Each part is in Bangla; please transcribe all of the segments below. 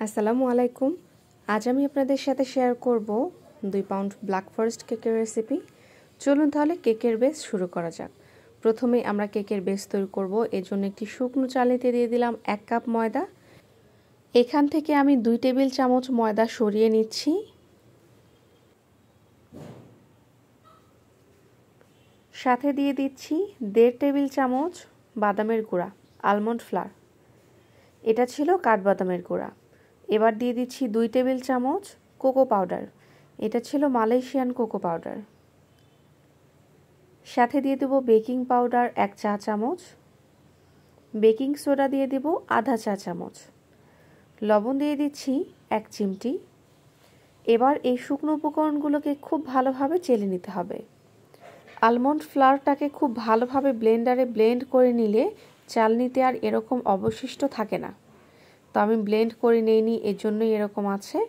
আসসালামু আলাইকুম। আজ আমি আপনাদের সাথে শেয়ার করব 2 পাউন্ড ব্ল্যাক ফরেস্ট কেকের রেসিপি। চলুন তাহলে কেকের বেস শুরু করা যাক। প্রথমে আমরা কেকের বেস তৈরি করব। এর জন্য একটি শুকনো চালনিতে দিয়ে দিলাম 1 কাপ ময়দা। এখান থেকে আমি 2 টেবিল চামচ ময়দা সরিয়ে নিচ্ছি। সাথে দিয়ে দিচ্ছি 1.5 টেবিল চামচ বাদামের গুঁড়া, আলমন্ড ফ্লাওয়ার। এটা ছিল কাঠবাদামের গুঁড়া। এবার দিয়ে দিচ্ছি 2 টেবিল চামচ কোকো পাউডার। এটা ছিল মালয়েশিয়ান কোকো পাউডার। সাথে দিয়ে দেব বেকিং পাউডার 1 চা চামচ, বেকিং সোডা দিয়ে দেব আধা চা চামচ, লবণ দিয়ে দিচ্ছি 1 চিমটি। এবার এই শুকনো উপকরণগুলোকে খুব ভালোভাবে চেলে নিতে হবে। আলমন্ড ফ্লাওয়ারটাকে খুব ভালোভাবে ব্লেন্ডারে ব্লেন্ড করে নিলে চালনিতে আর এরকম অবশিষ্ট থাকে না। তো আমি ব্লেন্ড করে নিইনি, এর জন্যই এরকম আছে।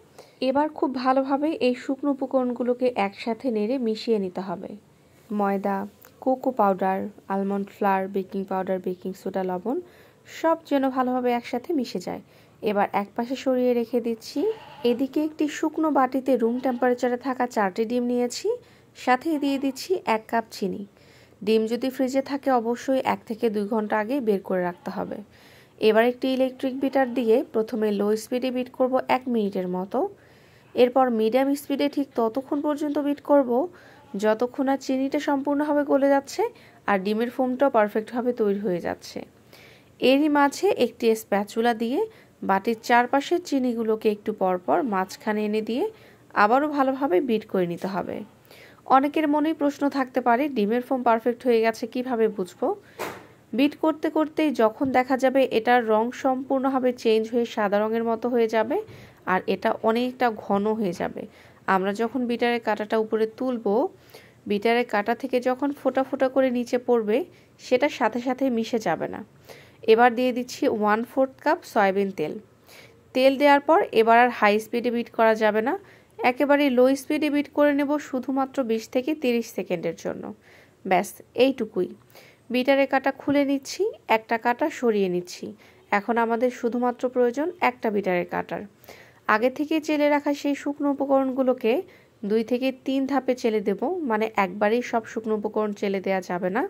এবার খুব ভালোভাবে এই শুকনো উপকরণগুলোকে একসাথে নেড়ে মিশিয়ে নিতে হবে। ময়দা, cocoa powder, almond flower, baking powder, baking soda, লবণ সব যেন ভালোভাবে একসাথে মিশে যায়। এবার একপাশে সরিয়ে রেখে দিচ্ছি। এদিকে একটি শুকনো বাটিতে রুম টেম্পারেচারে থাকা 4টি ডিম নিয়েছি। সাথে দিয়ে দিচ্ছি 1 কাপ চিনি। ডিম যদি ফ্রিজে থাকে অবশ্যই 1 থেকে 2 ঘন্টা আগে বের করে রাখতে হবে। এবার একটি ইলেকট্রিক বিটার দিয়ে প্রথমে লো স্পিডে বিট করব 1 মিনিটের মতো। এরপর মিডিয়াম স্পিডে ঠিক ততক্ষণ পর্যন্ত বিট করব যতক্ষণ না চিনিটা সম্পূর্ণভাবে গলে যাচ্ছে আর ডিমের ফোমটাও পারফেক্টভাবে তৈরি হয়ে যাচ্ছে। এরই মাঝে একটি স্প্যাচুলা দিয়ে বাটির চারপাশের চিনিগুলোকে একটু পরপর মাঝখানে এনে দিয়ে আবারও ভালোভাবে বিট করে নিতে হবে। অনেকের মনেই প্রশ্ন থাকতে পারে, ডিমের ফোম পারফেক্ট হয়ে গেছে কিভাবে বুঝবো? বিট করতে করতেই যখন দেখা যাবে এটার রং সম্পূর্ণভাবে চেঞ্জ হয়ে সাদা রঙের মতো হয়ে যাবে আর এটা অনেকটা ঘন হয়ে যাবে। আমরা যখন বিটারের কাঁটাটা উপরে তুলব, বিটারের কাঁটা থেকে যখন ফোঁটা ফোঁটা করে নিচে পড়বে সেটা সাথে সাথে মিশে যাবে না। এবার দিয়ে দিচ্ছি 1/4 কাপ সয়াবিন তেল। তেল দেওয়ার পর এবার আর হাই স্পিডে বিট করা যাবে না, একেবারে লো স্পিডে বিট করে নেব শুধুমাত্র 20 থেকে 30 সেকেন্ডের জন্য। ব্যাস এইটুকুই। বিটারের কাঁটা খুলে নিচ্ছি, একটা কাঁটা সরিয়ে নিচ্ছি। এখন আমাদের শুধুমাত্র প্রয়োজন একটা বিটারের কাঁটার। আগে থেকে চেলে রাখা সেই শুকনো উপকরণগুলোকে 2 থেকে 3 ধাপে চেলে দেব, মানে একবারেই সব শুকনো উপকরণ চেলে দেওয়া যাবে না।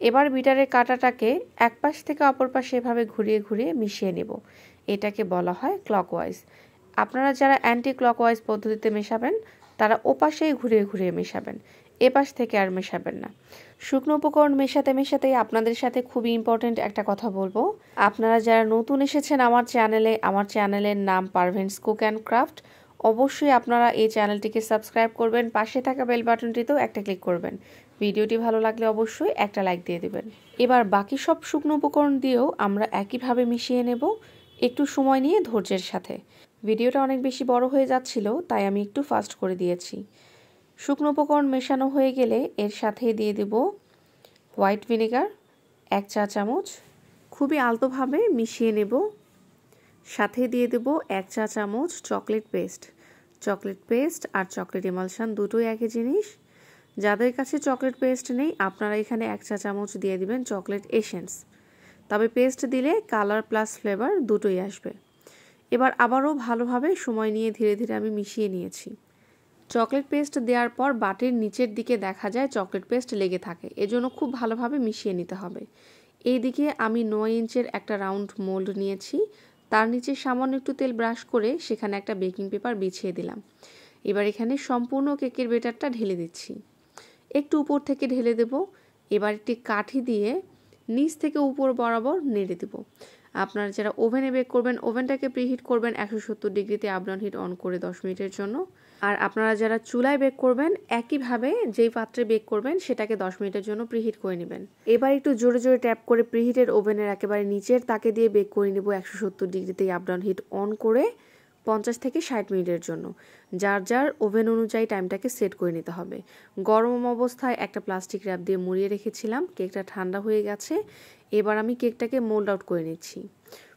এবার বিটারের কাঁটাটাকে এক পাশ থেকে অপর পাশে এভাবে ঘুরিয়ে ঘুরিয়ে মিশিয়ে নেব। এটাকে বলা হয় ক্লকওয়াইজ। আপনারা যারা অ্যান্টি ক্লকওয়াইজ পদ্ধতিতে মেশাবেন তারা ওপাশেই ঘুরিয়ে ঘুরিয়ে মেশাবেন, এপাশ থেকে আর মেশাবেন না। শুকনো উপকরণ মেশাতে মেশাতেই আপনাদের সাথে খুবই ইম্পর্টেন্ট একটা কথা বলবো। আপনারা যারা নতুন এসেছেন আমার চ্যানেলের নাম পারভেন্স কুক অ্যান্ড ক্রাফট। অবশ্যই আপনারা এই চ্যানেলটিকে সাবস্ক্রাইব করবেন, পাশে থাকা বেল বাটনটিতেও একটা ক্লিক করবেন। ভিডিওটি ভালো লাগলে অবশ্যই একটা লাইক দিয়ে দেবেন। এবার বাকি সব শুকনো উপকরণ দিয়েও আমরা একইভাবে মিশিয়ে নেব, একটু সময় নিয়ে ধৈর্যের সাথে। ভিডিওটা অনেক বেশি বড় হয়ে যাচ্ছিল তাই আমি একটু ফাস্ট করে দিয়েছি। শুকনো উপকরণ মেশানো হয়ে গেলে এর সাথে দিয়ে দেব হোয়াইট ভিনেগার 1 চা চামচ। খুবই আলতোভাবে মিশিয়ে নেব। সাথে দিয়ে দেব 1 চা চামচ চকলেট পেস্ট। চকলেট পেস্ট আর চকলেট এমালশন দুটোই একই জিনিস। যাদের কাছে চকলেট পেস্ট নেই আপনারা এখানে 1 চা চামচ দিয়ে দিবেন চকলেট এসেন্স। তবে পেস্ট দিলে কালার প্লাস ফ্লেভার দুটোই আসবে। এবার আবারও ভালোভাবে সময় নিয়ে ধীরে ধীরে আমি মিশিয়ে নিয়েছি। চকলেট পেস্ট দেওয়ার পর বাটির নিচের দিকে দেখা যায় চকলেট পেস্ট লেগে থাকে, এজন্য খুব ভালোভাবে মিশিয়ে নিতে হবে। এইদিকে আমি 9 ইঞ্চের একটা রাউন্ড মোল্ড নিয়েছি, তার নিচে সামান্য একটু তেল ব্রাশ করে সেখানে একটা বেকিং পেপার বিছিয়ে দিলাম। এবার এখানে সম্পূর্ণ কেকের বেটারটা ঢেলে দিচ্ছি। একটু উপর থেকে ঢেলে দেব। এবার একটি কাঠি দিয়ে নিচ থেকে উপর বরাবর নেড়ে দেব। আপনারা যারা ওভেনে বেক করবেন ওভেনটাকে প্রিহিট করবেন 170 ডিগ্রিতে আপ-ডাউন হিট অন করে 10 মিনিটের জন্য। আর আপনারা যারা চুলায় বেক করবেন একইভাবে যেই পাত্রে বেক করবেন সেটাকে 10 মিনিটের জন্য প্রিহিট করে নেবেন। এবার একটু জোরে জোরে ট্যাপ করে প্রিহিটের ওভেনের একেবারে নিচের তাকে দিয়ে বেক করে নেব 170 ডিগ্রিতে আপ-ডাউন হিট অন করে 50 থেকে 60 মিনিটের জন্য। যার যার ওভেন অনুযায়ী টাইমটাকে সেট করে নিতে হবে। গরম অবস্থায় একটা প্লাস্টিক র্যাপ দিয়ে মুড়িয়ে রেখেছিলাম, কেকটা ঠান্ডা হয়ে গেছে। এবার আমি কেকটাকে মোল্ড আউট করে নিচ্ছি।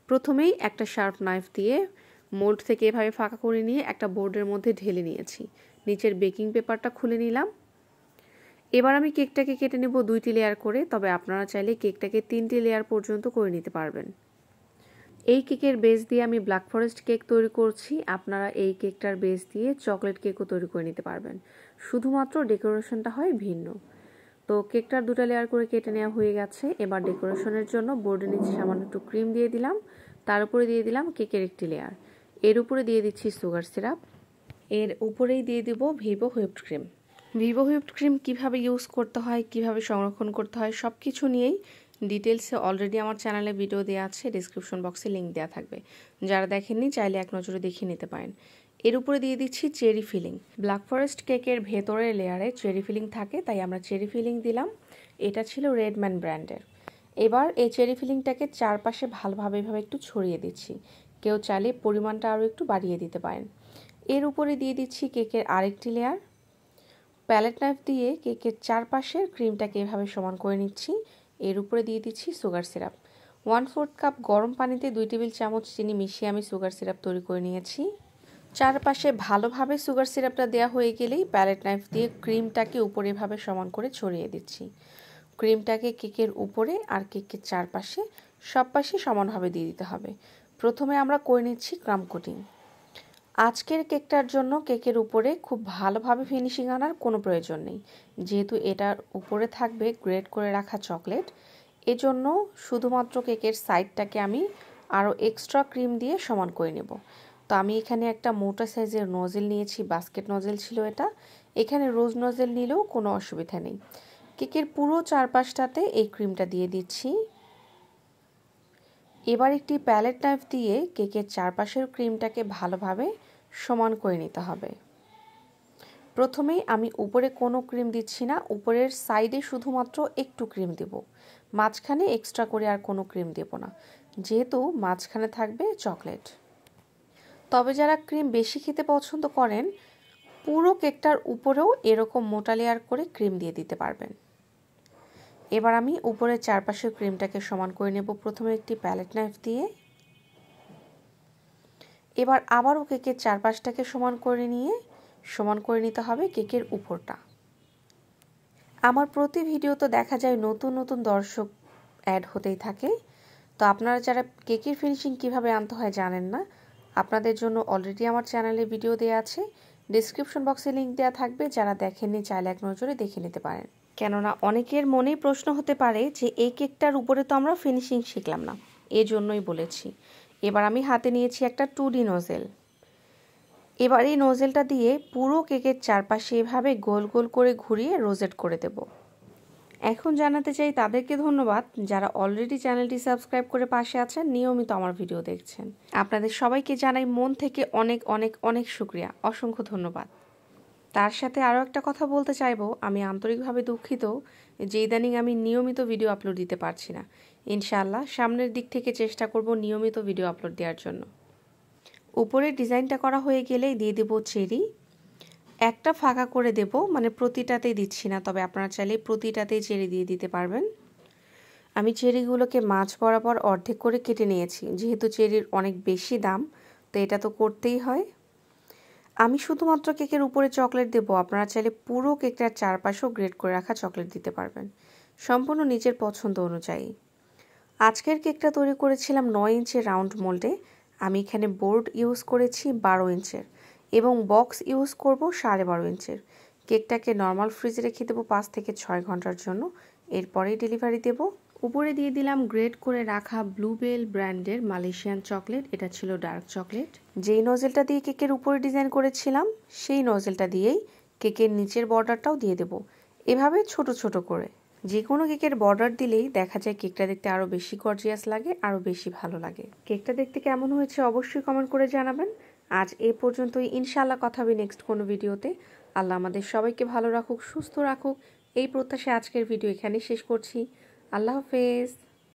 প্রথমেই একটা শার্প নাইফ দিয়ে মোল্ড থেকে এভাবে ফাঁকা করে নিয়ে একটা বোর্ডের মধ্যে ঢেলে নিয়েছি। নিচের বেকিং পেপারটা খুলে নিলাম। এবার আমি কেকটাকে কেটে নেব 2টি লেয়ার করে, তবে আপনারা চাইলে কেকটাকে 3টি লেয়ার পর্যন্ত করে নিতে পারবেন। এই কেকের বেস দিয়ে আমি ব্ল্যাক ফরেস্ট কেক তৈরি করছি। আপনারা এই কেকটার বেস দিয়ে চকলেট কেকও তৈরি করে নিতে পারবেন, শুধুমাত্র ডেকোরেশনটা হয় ভিন্ন। তো কেকটার 2টা লেয়ার করে কেটে নেওয়া হয়ে গেছে। এবার ডেকোরেশনের জন্য বোর্ডের নিচে সামান্য একটু ক্রিম দিয়ে দিলাম, তার উপরে দিয়ে দিলাম কেকের একটি লেয়ার, এর উপরে দিয়ে দিচ্ছি সুগার সিরাপ, এর উপরেই দিয়ে দিব Vivo whipped cream. Vivo whipped cream কীভাবে ইউজ করতে হয়, কিভাবে সংরক্ষণ করতে হয়, সব কিছু নিয়েই ডিটেলসে অলরেডি আমার চ্যানেলে ভিডিও দেওয়া আছে, ডিসক্রিপশন বক্সে লিঙ্ক দেওয়া থাকবে, যারা দেখেননি চাইলে এক নজরে দেখে নিতে পারেন। এর উপরে দিয়ে দিচ্ছি চেরি ফিলিং। ব্ল্যাক ফরেস্ট কেকের ভেতরের লেয়ারে চেরি ফিলিং থাকে, তাই আমরা চেরি ফিলিং দিলাম। এটা ছিল রেডম্যান ব্র্যান্ডের। এবার এই চেরি ফিলিংটাকে চারপাশে ভালোভাবে এভাবে একটু ছড়িয়ে দিচ্ছি, কেউ চাইলে পরিমাণটা আরও একটু বাড়িয়ে দিতে পারেন। এর উপরে দিয়ে দিচ্ছি কেকের আরেকটি লেয়ার। প্যালেট নাইফ দিয়ে কেকের চারপাশের ক্রিমটাকে এভাবে সমান করে নিচ্ছি। এর উপরে দিয়ে দিচ্ছি সুগার সিরাপ। 1/4 কাপ গরম পানিতে 2 টেবিল চামচ চিনি মিশিয়ে আমি সুগার সিরাপ তৈরি করে নিয়েছি। চারপাশে ভালোভাবে সুগার সিরাপটা দেওয়া হয়ে গেলেই প্যালেট নাইফ দিয়ে ক্রিমটাকে উপরে এভাবে সমান করে ছড়িয়ে দিচ্ছি। ক্রিমটাকে কেকের উপরে আর কেকের চারপাশে সব পাশে সমানভাবে দিয়ে দিতে হবে। প্রথমে আমরা করে নিচ্ছি ক্রাম কোটিং। আজকের কেকটার জন্য কেকের উপরে খুব ভালোভাবে ফিনিশিং আনার কোনো প্রয়োজন নেই, যেহেতু এটার উপরে থাকবে গ্রেট করে রাখা চকলেট। এজন্য শুধুমাত্র কেকের সাইডটাকে আমি আরও এক্সট্রা ক্রিম দিয়ে সমান করে নেব। তো আমি এখানে একটা মোটা সাইজের নজেল নিয়েছি, বাস্কেট নজেল ছিল এটা। এখানে রোজ নজেল নিলেও কোনো অসুবিধা নেই। কেকের পুরো চারপাশটাতে এই ক্রিমটা দিয়ে দিচ্ছি। এবার একটি প্যালেট নাইফ দিয়ে কেকের চারপাশের ক্রিমটাকে ভালোভাবে সমান করে নিতে হবে। প্রথমেই আমি উপরে কোনো ক্রিম দিচ্ছি না, উপরের সাইডে শুধুমাত্র একটু ক্রিম দেব, মাঝখানে এক্সট্রা করে আর কোনো ক্রিম দেব না, যেহেতু মাঝখানে থাকবে চকলেট। তবে যারা ক্রিম বেশি খেতে পছন্দ করেন, পুরো কেকটার উপরেও এরকম মোটা লেয়ার করে ক্রিম দিয়ে দিতে পারবেন। এবার আমি উপরের চারপাশের ক্রিমটাকে সমান করে নেব প্রথমে একটি প্যালেট নাইফ দিয়ে। এবার আবারও কেকের চারপাশটাকে সমান করে নিতে হবে কেকের উপরটা। আমার প্রতি ভিডিও তো দেখা যায় নতুন নতুন দর্শক অ্যাড হতেই থাকে। তো আপনারা যারা কেকের ফিনিশিং কিভাবে আনতে হয় জানেন না, আপনাদের জন্য অলরেডি আমার চ্যানেলে ভিডিও দেওয়া আছে, ডিসক্রিপশন বক্সে লিঙ্ক দেওয়া থাকবে, যারা দেখেননি চাইলে এক নজরে দেখে নিতে পারেন। কেননা অনেকের মনেই প্রশ্ন হতে পারে যে এই কেকটার উপরে তো আমরা ফিনিশিং শিখলাম না, এজন্যই বলেছি। এবার আমি হাতে নিয়েছি একটা 2D নজেল। এবার এই নজেলটা দিয়ে পুরো কেকের চারপাশে এভাবে গোল গোল করে ঘুরিয়ে রোজেট করে দেব। এখন জানাতে চাই তাদেরকে ধন্যবাদ যারা অলরেডি চ্যানেলটি সাবস্ক্রাইব করে পাশে আছেন, নিয়মিত আমার ভিডিও দেখছেন। আপনাদের সবাইকে জানাই মন থেকে অনেক অনেক অনেক শুকরিয়া, অসংখ্য ধন্যবাদ। তার সাথে আরও একটা কথা বলতে চাইবো, আমি আন্তরিকভাবে দুঃখিত যে ইদানিং আমি নিয়মিত ভিডিও আপলোড দিতে পারছি না। ইনশাআল্লাহ সামনের দিক থেকে চেষ্টা করব নিয়মিত ভিডিও আপলোড দেওয়ার জন্য। উপরের ডিজাইনটা করা হয়ে গেলেই দিয়ে দেব চেরি। একটা ফাঁকা করে দেব, মানে প্রতিটাতেই দিচ্ছি না, তবে আপনারা চাইলে প্রতিটাতেই চেরি দিয়ে দিতে পারবেন। আমি চেরিগুলোকে মাঝ বরাবর অর্ধেক করে কেটে নিয়েছি, যেহেতু চেরির অনেক বেশি দাম, তো এটা তো করতেই হয়। আমি শুধুমাত্র কেকের উপরে চকলেট দেব, আপনারা চাইলে পুরো কেকটার চারপাশেও গ্রেট করে রাখা চকলেট দিতে পারবেন, সম্পূর্ণ নিজের পছন্দ অনুযায়ী। আজকের কেকটা তৈরি করেছিলাম 9 ইঞ্চের রাউন্ড মোল্ডে। আমি এখানে বোর্ড ইউজ করেছি 12 ইঞ্চের এবং বক্স ইউজ করব 12.5 ইঞ্চের। কেকটাকে নর্মাল ফ্রিজে রেখে দেবো 5 থেকে 6 ঘন্টার জন্য, এরপরেই ডেলিভারি দেব। উপরে দিয়ে দিলাম গ্রেট করে রাখা ব্লুবেল ব্র্যান্ডের মালয়েশিয়ান চকলেট, এটা ছিল ডার্ক চকলেট। যেই নজেলটা দিয়ে কেকের উপরে ডিজাইন করেছিলাম সেই নজেলটা দিয়েই কেকের নিচের বর্ডারটাও দিয়ে দেব, এভাবে ছোট ছোট করে। যে কোনো কেকের বর্ডার দিলেই দেখা যায় কেকটা দেখতে আরও বেশি গর্জিয়াস লাগে, আরও বেশি ভালো লাগে। কেকটা দেখতে কেমন হয়েছে অবশ্যই কমেন্ট করে জানাবেন। আজ এ পর্যন্তই, ইনশাআল্লাহ কথা হবে নেক্সট কোনো ভিডিওতে। আল্লাহ আমাদের সবাইকে ভালো রাখুক, সুস্থ রাখুক, এই প্রত্যাশায় আজকের ভিডিও এখানেই শেষ করছি। আল্লাহ হাফেজ।